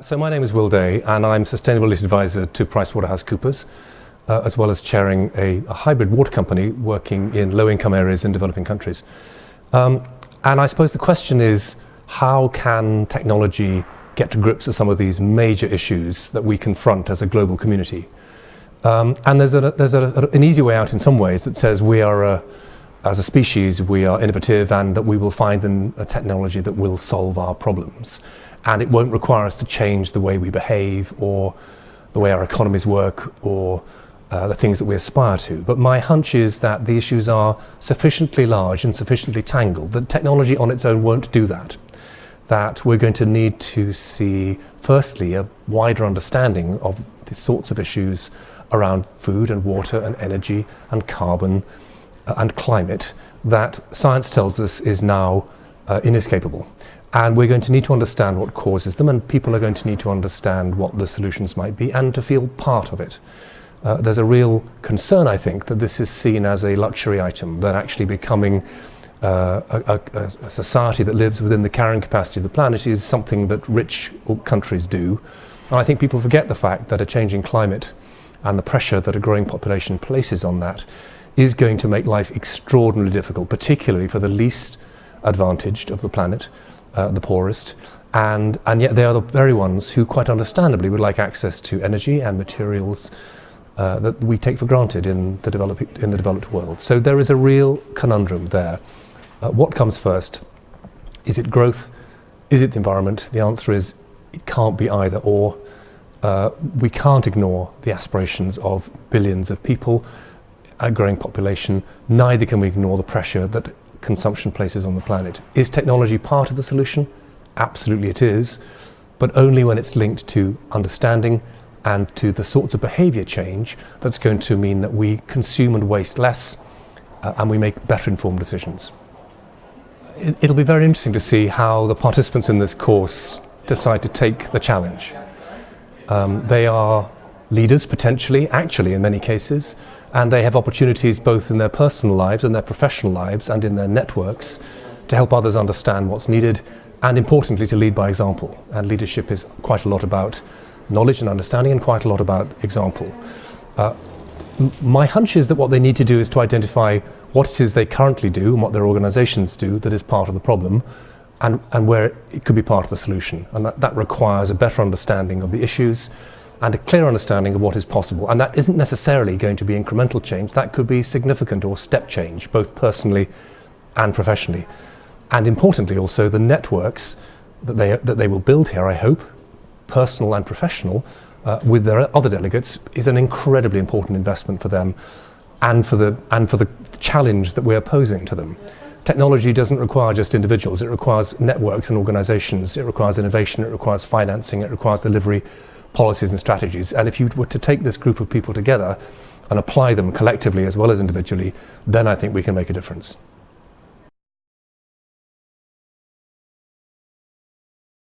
So my name is Will Day, and I'm Sustainability Advisor to PricewaterhouseCoopers, as well as chairing a hybrid water company working in low-income areas in developing countries. And I suppose the question is, how can technology get to grips with some of these major issues that we confront as a global community? And there's an easy way out in some ways that says we are, as a species, we are innovative and that we will find a technology that will solve our problems. And it won't require us to change the way we behave or the way our economies work or the things that we aspire to. But my hunch is that the issues are sufficiently large and sufficiently tangled that technology on its own won't do that. That we're going to need to see, firstly, a wider understanding of the sorts of issues around food and water and energy and carbon and climate that science tells us is now inescapable. And we're going to need to understand what causes them, and people are going to need to understand what the solutions might be and to feel part of it. There's a real concern, I think, that this is seen as a luxury item, that actually becoming a society that lives within the carrying capacity of the planet is something that rich countries do. And I think people forget the fact that a changing climate and the pressure that a growing population places on that is going to make life extraordinarily difficult, particularly for the least advantaged of the planet, the poorest, and yet they are the very ones who quite understandably would like access to energy and materials that we take for granted in the developed world. So there is a real conundrum there. What comes first? Is it growth? Is it the environment? The answer is it can't be either or. We can't ignore the aspirations of billions of people, a growing population. Neither can we ignore the pressure that consumption places on the planet. Is technology part of the solution? Absolutely it is, but only when it's linked to understanding and to the sorts of behaviour change that's going to mean that we consume and waste less and we make better informed decisions. It'll be very interesting to see how the participants in this course decide to take the challenge. They are leaders potentially, actually in many cases, and they have opportunities both in their personal lives and their professional lives and in their networks to help others understand what's needed and, importantly, to lead by example. And leadership is quite a lot about knowledge and understanding and quite a lot about example. My hunch is that what they need to do is to identify what it is they currently do and what their organisations do that is part of the problem and where it could be part of the solution. And that requires a better understanding of the issues and a clear understanding of what is possible. And that isn't necessarily going to be incremental change. That could be significant or step change, both personally and professionally. And importantly also, the networks that they will build here, I hope, personal and professional, with their other delegates, is an incredibly important investment for them and for the challenge that we're posing to them. Technology doesn't require just individuals. It requires networks and organizations. It requires innovation. It requires financing. It requires delivery, policies and strategies. And if you were to take this group of people together and apply them collectively as well as individually, then I think we can make a difference.